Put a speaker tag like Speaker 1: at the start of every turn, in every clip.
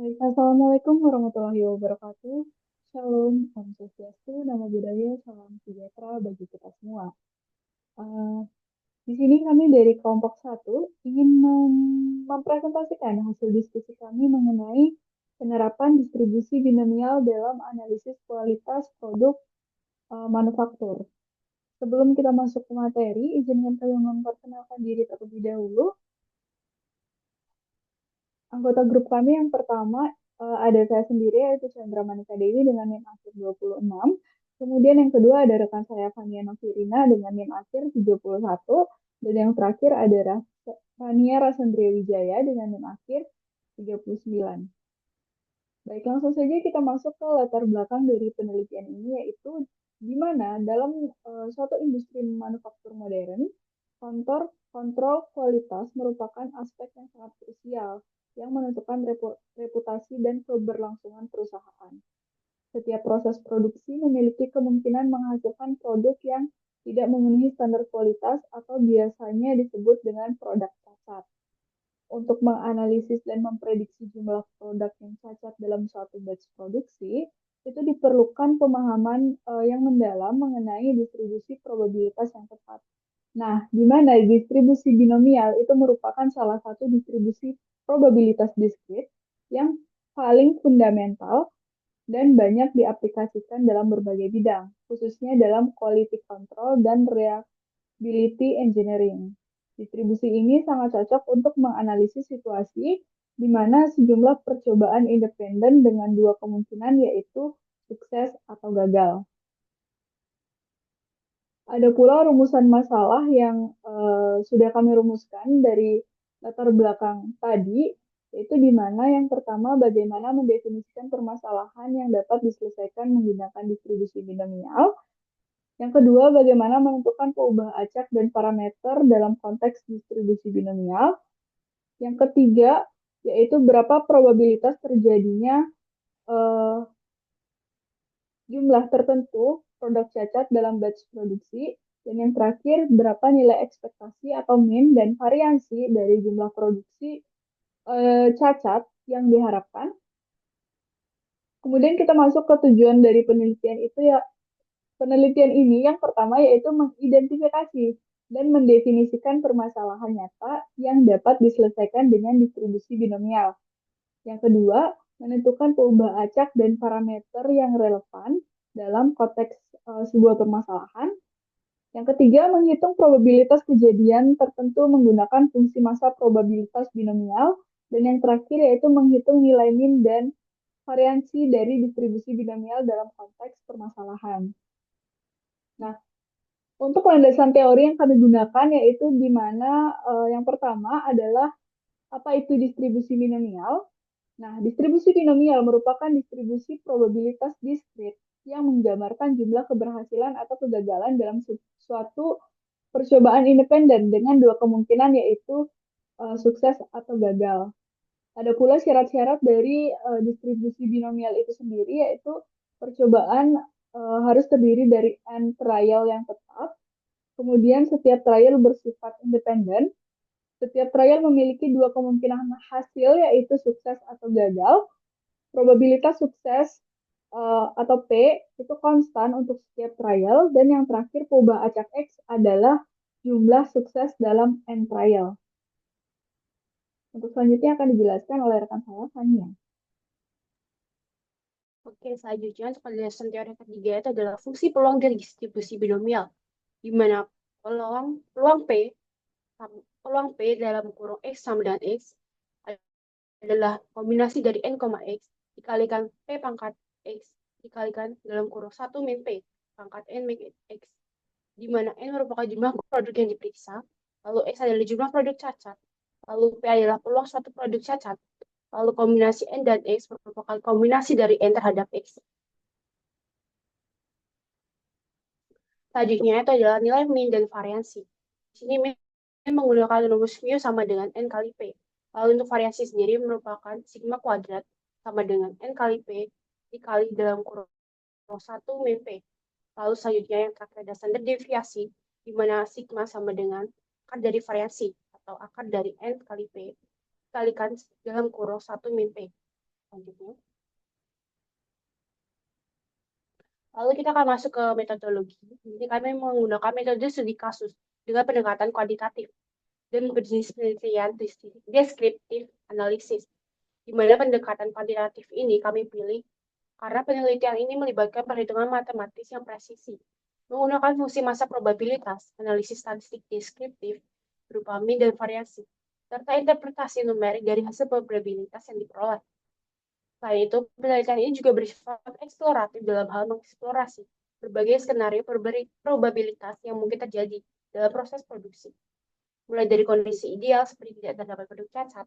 Speaker 1: Baik, Assalamualaikum warahmatullahi wabarakatuh. Shalom, Om Swastiastu, Namo Buddhaya, Salam Sejahtera bagi kita semua. Eh, di sini kami dari kelompok satu ingin mempresentasikan hasil diskusi kami mengenai penerapan distribusi binomial dalam analisis kualitas produk manufaktur. Sebelum kita masuk ke materi, izinkan kami memperkenalkan diri terlebih dahulu. Anggota grup kami yang pertama ada saya sendiri yaitu Chandra Manika Dewi dengan NIM akhir 26. Kemudian yang kedua ada rekan saya Fania Novirina dengan NIM akhir 31. Dan yang terakhir ada Rania Rasandria Wijaya dengan NIM akhir 39. Baik, langsung saja kita masuk ke latar belakang dari penelitian ini yaitu di mana dalam suatu industri manufaktur modern, kontrol kualitas merupakan aspek yang sangat krusial yang menentukan reputasi dan keberlangsungan perusahaan. Setiap proses produksi memiliki kemungkinan menghasilkan produk yang tidak memenuhi standar kualitas atau biasanya disebut dengan produk cacat. Untuk menganalisis dan memprediksi jumlah produk yang cacat dalam suatu batch produksi, itu diperlukan pemahaman yang mendalam mengenai distribusi probabilitas yang tepat. Nah, di mana distribusi binomial itu merupakan salah satu distribusi probabilitas diskrit yang paling fundamental dan banyak diaplikasikan dalam berbagai bidang, khususnya dalam quality control dan reliability engineering. Distribusi ini sangat cocok untuk menganalisis situasi di mana sejumlah percobaan independen dengan dua kemungkinan yaitu sukses atau gagal. Ada pula rumusan masalah yang sudah kami rumuskan dari latar belakang tadi, yaitu di mana yang pertama bagaimana mendefinisikan permasalahan yang dapat diselesaikan menggunakan distribusi binomial. Yang kedua, bagaimana menentukan peubah acak dan parameter dalam konteks distribusi binomial. Yang ketiga, yaitu berapa probabilitas terjadinya eh, jumlah tertentu produk cacat dalam batch produksi. Dan yang terakhir, berapa nilai ekspektasi atau min dan variansi dari jumlah produksi cacat yang diharapkan. Kemudian kita masuk ke tujuan dari penelitian itu ya. Penelitian ini yang pertama yaitu mengidentifikasi dan mendefinisikan permasalahan nyata yang dapat diselesaikan dengan distribusi binomial. Yang kedua, menentukan peubah acak dan parameter yang relevan dalam konteks sebuah permasalahan. Yang ketiga, menghitung probabilitas kejadian tertentu menggunakan fungsi massa probabilitas binomial. Dan yang terakhir yaitu menghitung nilai min dan variansi dari distribusi binomial dalam konteks permasalahan. Nah, untuk landasan teori yang kami gunakan yaitu di mana yang pertama adalah apa itu distribusi binomial. Nah, distribusi binomial merupakan distribusi probabilitas diskrit yang menggambarkan jumlah keberhasilan atau kegagalan dalam suatu percobaan independen dengan dua kemungkinan yaitu sukses atau gagal. Ada pula syarat-syarat dari distribusi binomial itu sendiri yaitu percobaan harus terdiri dari n trial yang tetap. Kemudian setiap trial bersifat independen. Setiap trial memiliki dua kemungkinan hasil yaitu sukses atau gagal. Probabilitas sukses atau P itu konstan untuk setiap trial dan yang terakhir peubah acak X adalah jumlah sukses dalam n trial. Untuk selanjutnya akan dijelaskan oleh rekan saya, Fania.
Speaker 2: Oke, selanjutnya untuk penjelasan teori ketiga itu adalah fungsi peluang dari distribusi binomial, di mana peluang peluang P peluang P dalam kurung X sama dengan X adalah kombinasi dari N, X dikalikan P pangkat X dikalikan dalam kurung 1 min P pangkat N min X, di mana N merupakan jumlah produk yang diperiksa, lalu X adalah jumlah produk cacat, lalu P adalah peluang suatu produk cacat, lalu kombinasi N dan X merupakan kombinasi dari N terhadap X. Selanjutnya itu adalah nilai min dan variansi. Di sini min menggunakan rumus mu sama dengan N kali P. Lalu untuk variasi sendiri merupakan sigma kuadrat sama dengan N kali P dikali dalam kurung 1 min P. Lalu selanjutnya yang terakhir ada standar deviasi, di mana sigma sama dengan akar dari variasi atau akar dari N kali P dikalikan dalam kurung 1 min P. Selanjutnya. Lalu kita akan masuk ke metodologi. Jadi kami menggunakan metode studi kasus dengan pendekatan kuantitatif dan berjenis penelitian deskriptif analisis. Di mana pendekatan kuantitatif ini kami pilih karena penelitian ini melibatkan perhitungan matematis yang presisi, menggunakan fungsi massa probabilitas, analisis statistik deskriptif berupa mean dan variasi, serta interpretasi numerik dari hasil probabilitas yang diperoleh. Selain itu, penelitian ini juga bersifat eksploratif dalam hal mengeksplorasi berbagai skenario probabilitas yang mungkin terjadi dalam proses produksi, mulai dari kondisi ideal seperti tidak terdapat produk cacat,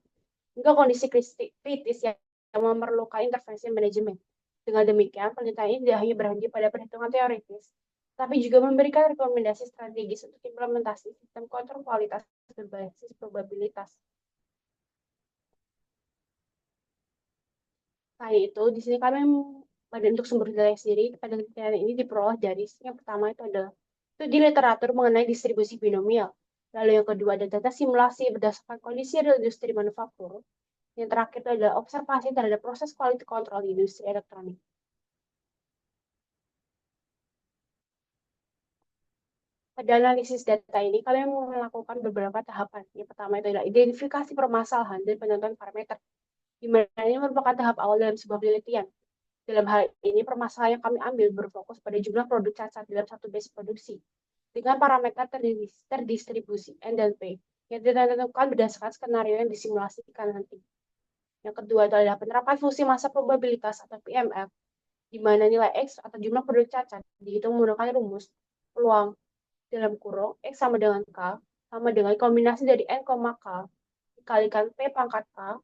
Speaker 2: hingga kondisi kritis yang memerlukan intervensi manajemen. Dengan demikian, penelitian ini tidak hanya berhenti pada perhitungan teoritis, tapi juga memberikan rekomendasi strategis untuk implementasi sistem kontrol kualitas berbasis probabilitas. Selain itu, di sini kami pada untuk sumber daya sendiri, penelitian ini diperoleh dari yang pertama itu adalah studi literatur mengenai distribusi binomial. Lalu yang kedua ada data simulasi berdasarkan kondisi real industri manufaktur. Yang terakhir itu adalah observasi terhadap proses quality control di industri elektronik. Pada analisis data ini, kami melakukan beberapa tahapan. Yang pertama itu adalah identifikasi permasalahan dan penentuan parameter, di mana ini merupakan tahap awal dalam sebuah penelitian. Dalam hal ini, permasalahan yang kami ambil berfokus pada jumlah produk cacat dalam satu base produksi, dengan parameter terdistribusi N dan P, yang ditentukan berdasarkan skenario yang disimulasikan nanti. Yang kedua adalah penerapan fungsi massa probabilitas atau PMF, di mana nilai X atau jumlah produk cacat dihitung menggunakan rumus peluang dalam kurung X sama dengan K sama dengan kombinasi dari N, K dikalikan P pangkat K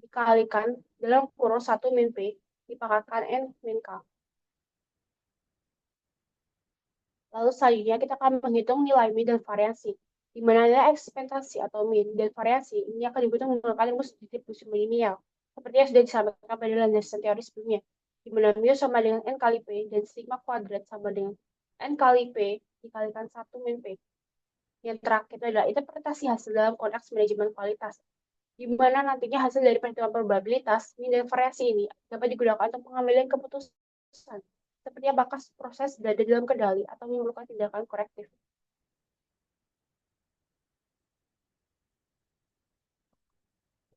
Speaker 2: dikalikan dalam kurung 1 min P dipangkatkan N min K. Lalu selanjutnya kita akan menghitung nilai min dan variasi, di mana nilai ekspektasi atau min dan variasi ini akan dihitung menggunakan rumus distribusi binomial, seperti yang sudah disampaikan pada landasan teori sebelumnya, di mana mu sama dengan N kali P dan sigma kuadrat sama dengan N kali P dikalikan 1 min P. Yang terakhir adalah interpretasi hasil dalam konteks manajemen kualitas, di mana nantinya hasil dari perhitungan probabilitas, min dan variasi ini dapat digunakan untuk pengambilan keputusan, seperti apakah proses berada dalam kendali atau memerlukan tindakan korektif.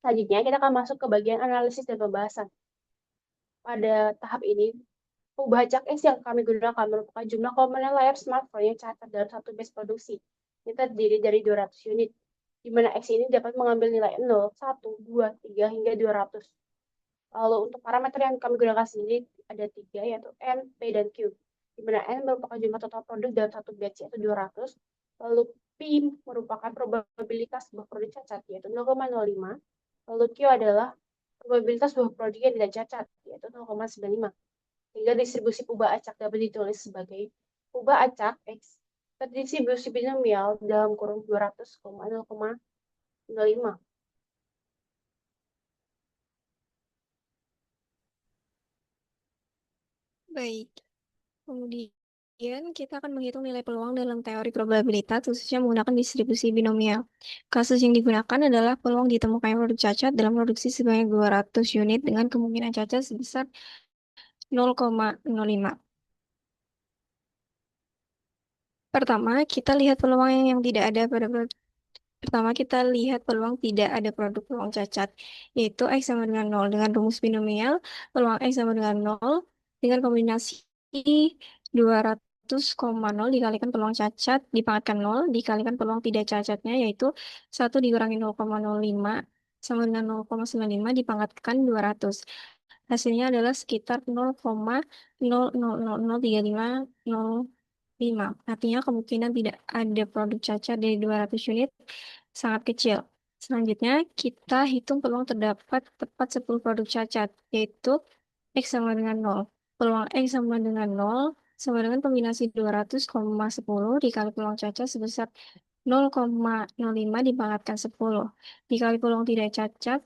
Speaker 2: Selanjutnya, kita akan masuk ke bagian analisis dan pembahasan. Pada tahap ini, pembajak X yang kami gunakan merupakan jumlah komponen layar smartphone yang catat dalam satu base produksi. Ini terdiri dari 200 unit, di mana X ini dapat mengambil nilai 0, 1, 2, 3, hingga 200. Lalu untuk parameter yang kami gunakan sendiri ada 3, yaitu N, P, dan Q. Di mana N merupakan jumlah total produk dalam satu batch, yaitu 200. Lalu P merupakan probabilitas sebuah produk cacat, yaitu 0,05. Lalu Q adalah probabilitas sebuah produk yang tidak cacat, yaitu 0,95. Sehingga distribusi pubah acak dapat ditulis sebagai pubah acak X terdistribusi binomial dalam kurung 200,0,05.
Speaker 3: Baik, kemudian kita akan menghitung nilai peluang dalam teori probabilitas, khususnya menggunakan distribusi binomial. Kasus yang digunakan adalah peluang ditemukannya produk cacat dalam produksi sebanyak 200 unit dengan kemungkinan cacat sebesar 0,05. Pertama, kita lihat peluang yang tidak ada pada Pertama, kita lihat peluang tidak ada produk peluang cacat, yaitu X sama dengan 0. Dengan rumus binomial, peluang X sama dengan 0 dengan kombinasi 200,0 dikalikan peluang cacat dipangkatkan 0 dikalikan peluang tidak cacatnya, yaitu 1 dikurangi 0,05 sama dengan 0,95 dipangkatkan 200. Hasilnya adalah sekitar 0,00003505. Artinya kemungkinan tidak ada produk cacat dari 200 unit sangat kecil. Selanjutnya, kita hitung peluang terdapat tepat 10 produk cacat, yaitu X sama dengan 0. Peluang X sama dengan 0 sama dengan kombinasi 200,10 dikali peluang cacat sebesar 0,05 dipangkatkan 10. Dikali peluang tidak cacat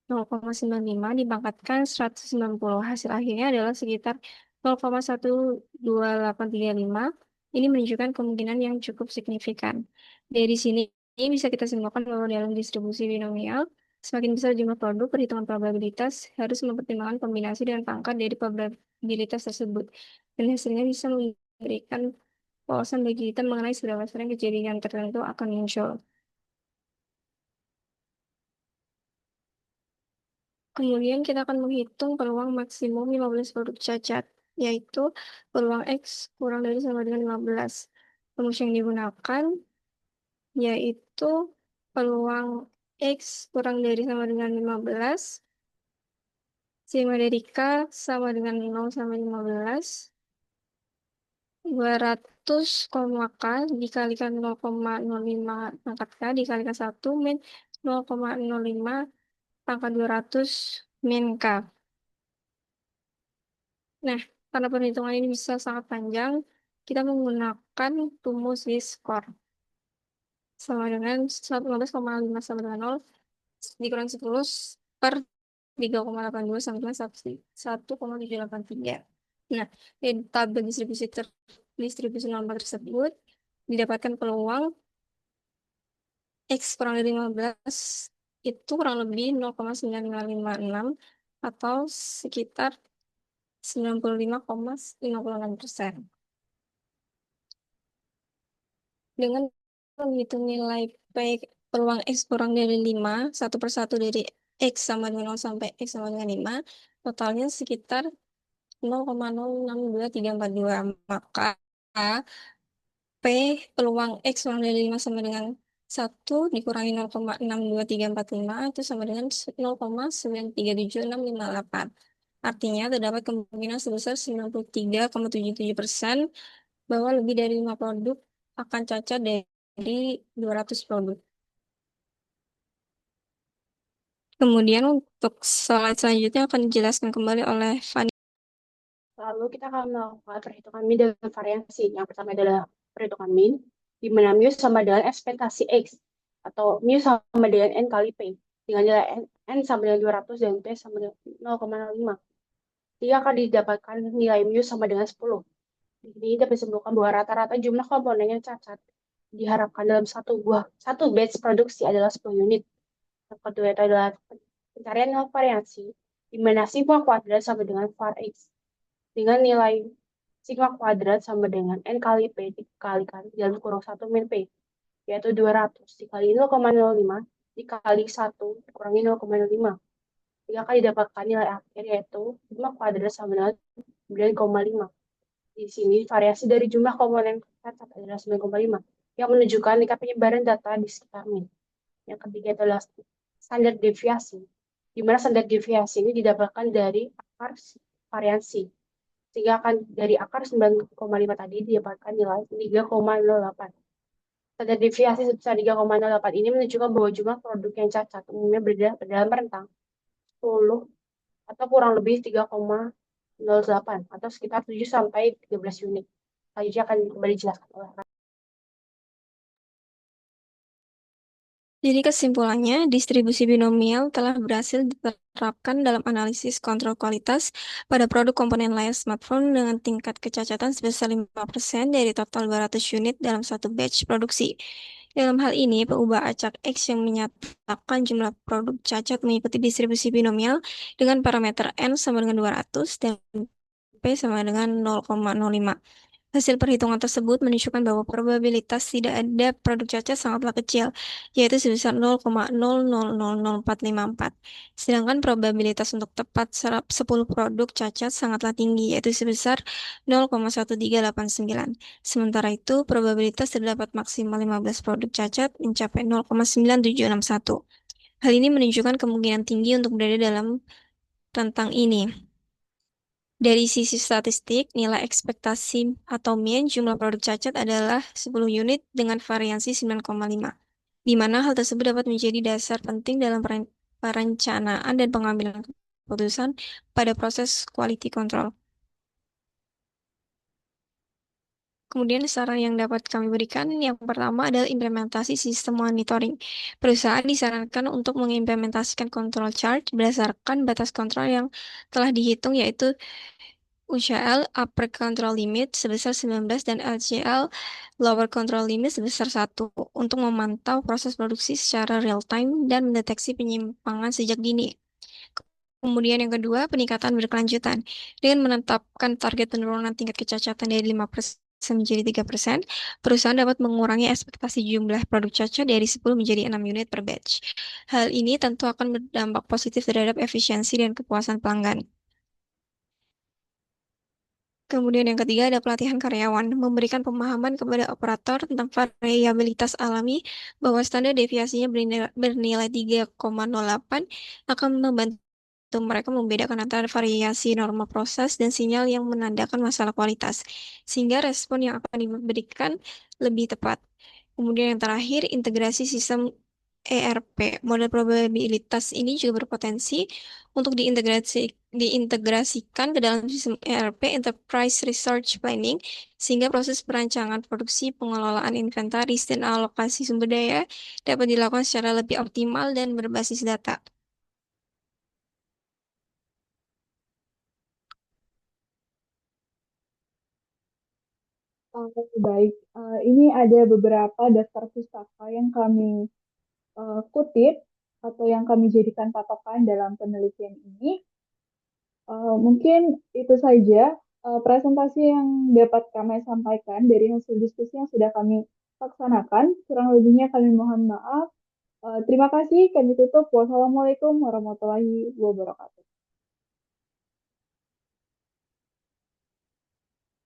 Speaker 3: 0,95 dipangkatkan 190. Hasil akhirnya adalah sekitar 0,12835. Ini menunjukkan kemungkinan yang cukup signifikan. Dari sini bisa kita simpulkan bahwa dalam distribusi binomial, Semakin besar jumlah produk, perhitungan probabilitas harus mempertimbangkan kombinasi dan pangkat dari probabilitas tersebut. Dan hasilnya bisa memberikan wawasan bagi kita mengenai seberapa sering kejadian tertentu akan muncul. Kemudian kita akan menghitung peluang maksimum 15 produk cacat, yaitu peluang X kurang dari sama dengan 15. Rumus yang digunakan yaitu peluang X kurang dari sama dengan 15, sigma dari K sama dengan 0 sampai 15, 200 koma K dikalikan 0,05 pangkat K dikalikan 1 min 0,05 pangkat 200 min K. Nah, karena perhitungan ini bisa sangat panjang, kita menggunakan rumus Z-score sama dengan 15,5 sama dengan 0 dikurang 10 per 3,82 sama dengan 1,783. Nah, di tabel distribusi nomor tersebut didapatkan peluang X kurang dari 15 itu kurang lebih 0,9556 atau sekitar 95,56%. Dengan menghitung nilai P peluang X kurang dari 5, satu per satu dari X sama dengan 0 sampai X sama dengan 5, totalnya sekitar 0,062342. Maka P peluang X kurang dari 5 sama dengan 1 dikurangi 0,62345 itu sama dengan 0,937658. Artinya terdapat kemungkinan sebesar 93,77% bahwa lebih dari 5 produk akan cacat dari 200 produk. Kemudian untuk slide selanjutnya akan dijelaskan kembali oleh Fani.
Speaker 2: Lalu kita akan melakukan perhitungan min dan variansi. Yang pertama adalah perhitungan min, di mana mu sama dengan ekspektasi X, atau mu sama dengan N kali P, dengan nilai N sama dengan 200 dan P sama dengan 0,05. Jika akan didapatkan nilai mu sama dengan 10. Di sini dapat disimpulkan bahwa rata-rata jumlah komponen yang cacat diharapkan dalam satu batch produksi adalah 10 unit. Yang kedua itu adalah pencarian nilai variansi, di mana sigma kuadrat sama dengan var X, dengan nilai sigma kuadrat sama dengan N kali P dikalikan dalam kurung 1 min P, yaitu 200 dikali 0,05 dikali 1 dikurangi 0,05. Jika akan didapatkan nilai akhir yaitu sigma kuadrat sama dengan 9,5. Di sini variasi dari jumlah komponen cacat adalah 9,5 yang menunjukkan tingkat penyebaran data di sekitar min. Yang ketiga adalah standar deviasi, di mana standar deviasi ini didapatkan dari akar variansi. Sehingga akan dari akar 9,5 tadi didapatkan nilai 3,08. Standar deviasi sebesar 3,08 ini menunjukkan bahwa jumlah produk yang cacat umumnya berada dalam rentang 10 atau kurang lebih 3,08 atau sekitar 7 sampai 13 unit. Selanjutnya akan kembali dijelaskan oleh
Speaker 3: Jadi kesimpulannya, distribusi binomial telah berhasil diterapkan dalam analisis kontrol kualitas pada produk komponen layar smartphone dengan tingkat kecacatan sebesar 5% dari total 200 unit dalam satu batch produksi. Dalam hal ini, pengubah acak X yang menyatakan jumlah produk cacat mengikuti distribusi binomial dengan parameter N sama dengan 200 dan P sama dengan 0,05. Hasil perhitungan tersebut menunjukkan bahwa probabilitas tidak ada produk cacat sangatlah kecil, yaitu sebesar 0,000454. Sedangkan probabilitas untuk tepat 10 produk cacat sangatlah tinggi, yaitu sebesar 0,1389. Sementara itu, probabilitas terdapat maksimal 15 produk cacat mencapai 0,9761. Hal ini menunjukkan kemungkinan tinggi untuk berada dalam rentang ini. Dari sisi statistik, nilai ekspektasi atau mean jumlah produk cacat adalah 10 unit dengan variansi 9,5, di mana hal tersebut dapat menjadi dasar penting dalam perencanaan dan pengambilan keputusan pada proses quality control. Kemudian saran yang dapat kami berikan, yang pertama adalah implementasi sistem monitoring. Perusahaan disarankan untuk mengimplementasikan control chart berdasarkan batas kontrol yang telah dihitung, yaitu UCL upper control limit sebesar 19 dan LCL lower control limit sebesar 1 untuk memantau proses produksi secara real time dan mendeteksi penyimpangan sejak dini. Kemudian yang kedua, peningkatan berkelanjutan. Dengan menetapkan target penurunan tingkat kecacatan dari 5% menjadi 3%, perusahaan dapat mengurangi ekspektasi jumlah produk cacat dari 10 menjadi 6 unit per batch. Hal ini tentu akan berdampak positif terhadap efisiensi dan kepuasan pelanggan. Kemudian yang ketiga ada pelatihan karyawan, memberikan pemahaman kepada operator tentang variabilitas alami bahwa standar deviasinya bernilai 3,08 akan membantu mereka membedakan antara variasi norma proses dan sinyal yang menandakan masalah kualitas, sehingga respon yang akan diberikan lebih tepat. Kemudian yang terakhir, integrasi sistem ERP. Model probabilitas ini juga berpotensi untuk diintegrasikan ke dalam sistem ERP, Enterprise Resource Planning, sehingga proses perancangan produksi, pengelolaan inventaris, dan alokasi sumber daya dapat dilakukan secara lebih optimal dan berbasis data.
Speaker 1: Baik, ini ada beberapa daftar pustaka yang kami kutip atau yang kami jadikan patokan dalam penelitian ini. Mungkin itu saja presentasi yang dapat kami sampaikan dari hasil diskusi yang sudah kami laksanakan. Kurang lebihnya kami mohon maaf. Terima kasih, kami tutup. Wassalamualaikum warahmatullahi wabarakatuh.